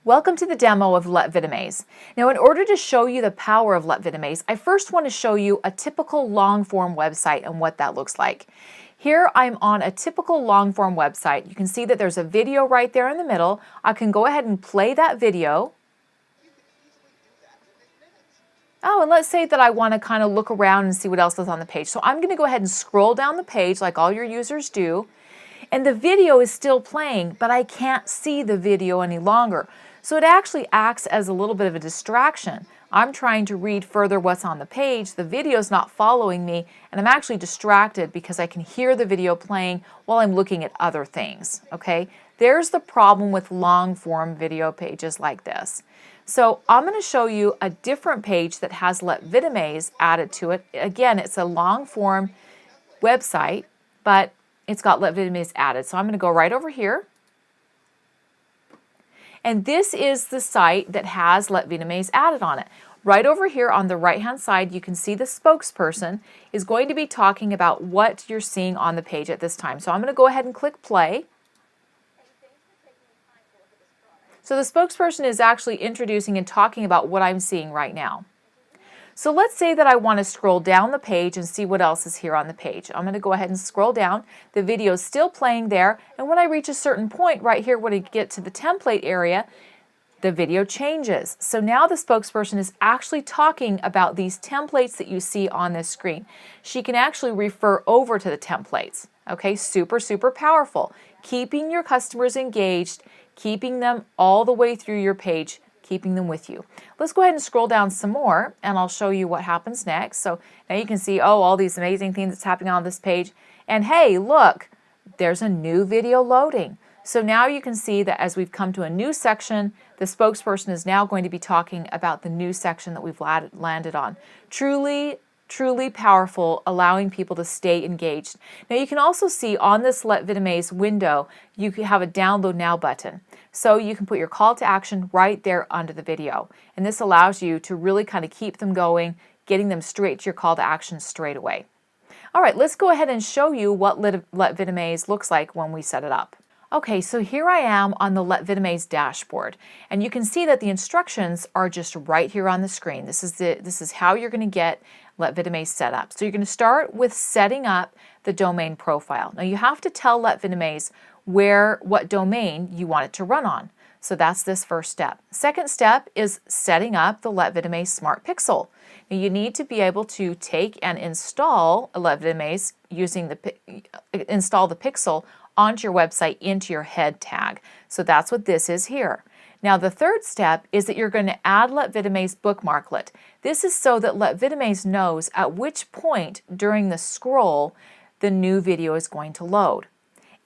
Welcome to the demo of LetVidimaze. Now, in order to show you the power of LetVidimaze, I first want to show you a typical long-form website and what that looks like. Here I'm on a typical long-form website. You can see that there's a video right there in the middle. I can go ahead and play that video. Oh, and let's say that I want to kind of look around and see what else is on the page. So I'm going to go ahead and scroll down the page like all your users do. And the video is still playing, but I can't see the video any longer. So it actually acts as a little bit of a distraction. I'm trying to read further what's on the page, the video's not following me, and I'm actually distracted because I can hear the video playing while I'm looking at other things, okay? There's the problem with long form video pages like this. So I'm going to show you a different page that has LetVidimaze added to it. Again, it's a long form website, but it's got LetVidimaze added. So I'm going to go right over here. And this is the site that has LetVidimaze added on it. Right over here on the right-hand side, you can see the spokesperson is going to be talking about what you're seeing on the page at this time. So I'm going to go ahead and click play. So the spokesperson is actually introducing and talking about what I'm seeing right now. So let's say that I want to scroll down the page and see what else is here on the page. I'm going to go ahead and scroll down. The video is still playing there, and when I reach a certain point right here, when I get to the template area, the video changes. So now the spokesperson is actually talking about these templates that you see on this screen. She can actually refer over to the templates. Okay, super, super powerful. Keeping your customers engaged, keeping them all the way through your page, keeping them with you. Let's go ahead and scroll down some more and I'll show you what happens next. So now you can see, oh, all these amazing things that's happening on this page. And hey, look, there's a new video loading. So now you can see that as we've come to a new section, the spokesperson is now going to be talking about the new section that we've landed on. Truly powerful, allowing people to stay engaged. Now you can also see on this LetVidimaze window, you can have a download now button. So you can put your call to action right there under the video. And this allows you to really kind of keep them going, getting them straight to your call to action straight away. All right, let's go ahead and show you what LetVidimaze looks like when we set it up. Okay, so here I am on the LetVidimaze dashboard, and you can see that the instructions are just right here on the screen. This is how you're going to get LetVidimaze set up. So you're going to start with setting up the domain profile. Now you have to tell LetVidimaze what domain you want it to run on. So that's this first step. Second step is setting up the LetVidimaze Smart Pixel. Now you need to be able to take and install a LetVidimaze using install the pixel onto your website into your head tag. So that's what this is here. Now the third step is that you're going to add LetVidimaze bookmarklet. This is so that LetVidimaze knows at which point during the scroll the new video is going to load.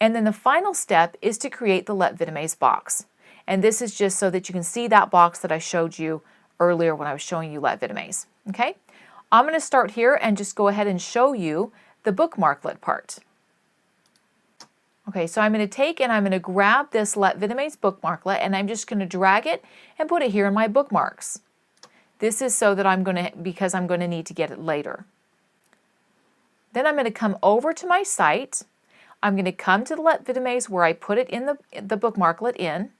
And then the final step is to create the LetVidimaze box. And this is just so that you can see that box that I showed you earlier when I was showing you LetVidimaze. Okay? I'm going to start here and just go ahead and show you the bookmarklet part. Okay, so I'm going to take and I'm going to grab this LetVidimaze bookmarklet and I'm just going to drag it and put it here in my bookmarks. This is so that because I'm going to need to get it later. Then I'm going to come over to my site. I'm going to come to the LetVidimaze where I put it in the bookmarklet in.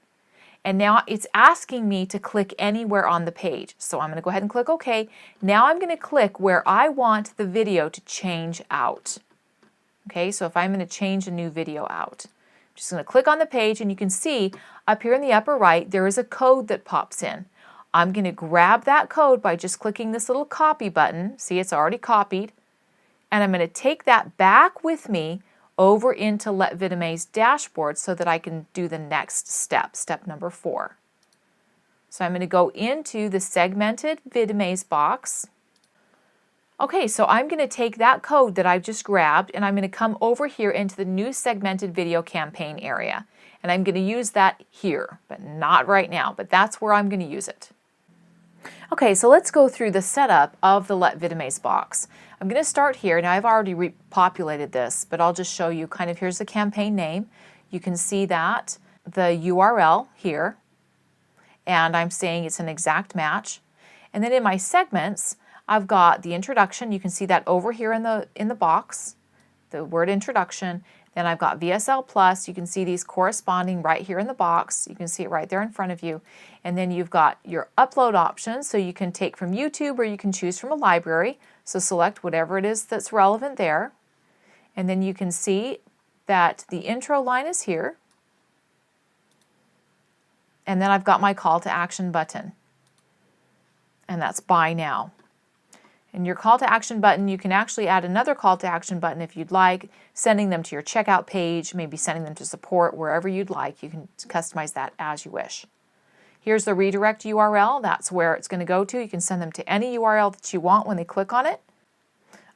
And now it's asking me to click anywhere on the page. So I'm going to go ahead and click OK. Now I'm going to click where I want the video to change out. Okay, so if I'm going to change a new video out, I'm just going to click on the page and you can see up here in the upper right there is a code that pops in. I'm going to grab that code by just clicking this little copy button. See, it's already copied. And I'm going to take that back with me over into LetVidimaze dashboard so that I can do the next step, step number 4. So I'm going to go into the segmented Vidimaze box. Okay, so I'm going to take that code that I've just grabbed and I'm going to come over here into the new segmented video campaign area. And I'm going to use that here, but not right now, but that's where I'm going to use it. Okay, so let's go through the setup of the LetVidimaze box. I'm going to start here. Now I've already repopulated this, but I'll just show you kind of, here's the campaign name. You can see that, the URL here, and I'm saying it's an exact match. And then in my segments, I've got the introduction. You can see that over here in the box, the word introduction. Then I've got VSL Plus. You can see these corresponding right here in the box. You can see it right there in front of you. And then you've got your upload options, so you can take from YouTube or you can choose from a library. So select whatever it is that's relevant there. And then you can see that the intro line is here. And then I've got my call to action button. And that's buy now. And your call to action button, you can actually add another call to action button if you'd like, sending them to your checkout page, maybe sending them to support, wherever you'd like. You can customize that as you wish. Here's the redirect URL. That's where it's going to go to. You can send them to any URL that you want when they click on it.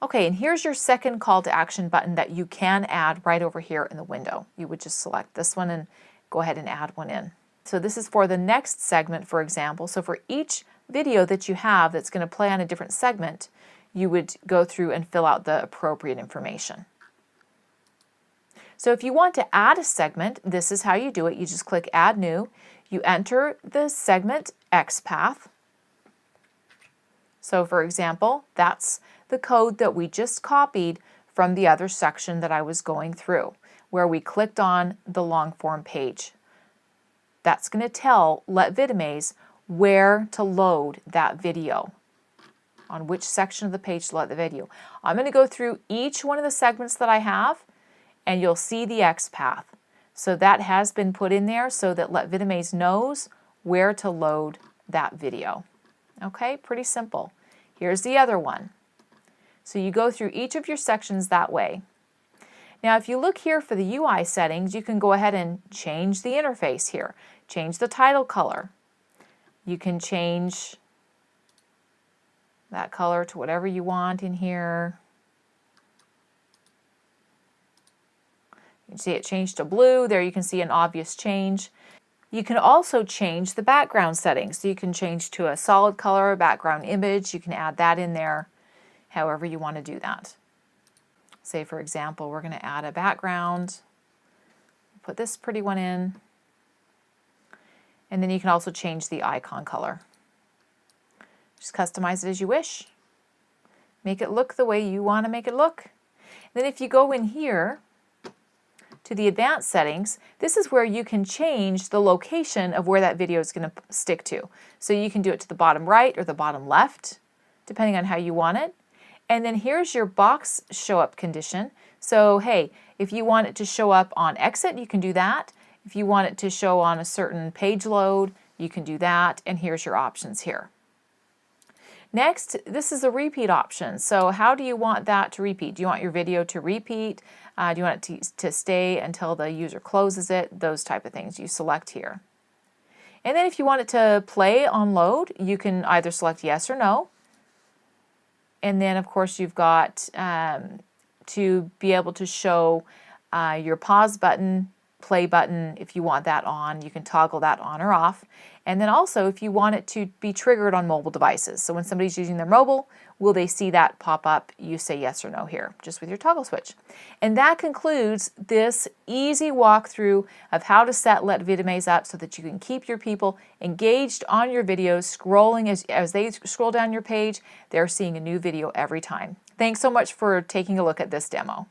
Okay, and here's your second call to action button that you can add right over here in the window. You would just select this one and go ahead and add one in. So this is for the next segment, for example. So for each video that you have that's going to play on a different segment, you would go through and fill out the appropriate information. So if you want to add a segment, this is how you do it. You just click Add New. You enter the segment XPath. So for example, that's the code that we just copied from the other section that I was going through, where we clicked on the long form page. That's going to tell LetVidimaze where to load that video, on which section of the page to load the video. I'm going to go through each one of the segments that I have, and you'll see the XPath. So that has been put in there so that LetVidimaze knows where to load that video. Okay, pretty simple. Here's the other one. So you go through each of your sections that way. Now if you look here for the UI settings, you can go ahead and change the interface here. Change the title color. You can change that color to whatever you want in here. You can see it changed to blue. There you can see an obvious change. You can also change the background settings. So you can change to a solid color, a background image. You can add that in there, however you want to do that. Say for example, we're going to add a background. Put this pretty one in. And then you can also change the icon color. Just customize it as you wish. Make it look the way you want to make it look. And then if you go in here to the advanced settings, this is where you can change the location of where that video is going to stick to. So you can do it to the bottom right or the bottom left, depending on how you want it. And then here's your box show up condition. So hey, if you want it to show up on exit, you can do that. If you want it to show on a certain page load, you can do that. And here's your options here. Next, this is a repeat option. So how do you want that to repeat? Do you want your video to repeat? Do you want it to stay until the user closes it? Those type of things you select here. And then if you want it to play on load, you can either select yes or no. And then of course you've got to be able to show your pause button, play button. If you want that on, you can toggle that on or off. And then also if you want it to be triggered on mobile devices. So when somebody's using their mobile, will they see that pop up? You say yes or no here, just with your toggle switch. And that concludes this easy walkthrough of how to set LetVidimaze up so that you can keep your people engaged on your videos, scrolling as they scroll down your page, they're seeing a new video every time. Thanks so much for taking a look at this demo.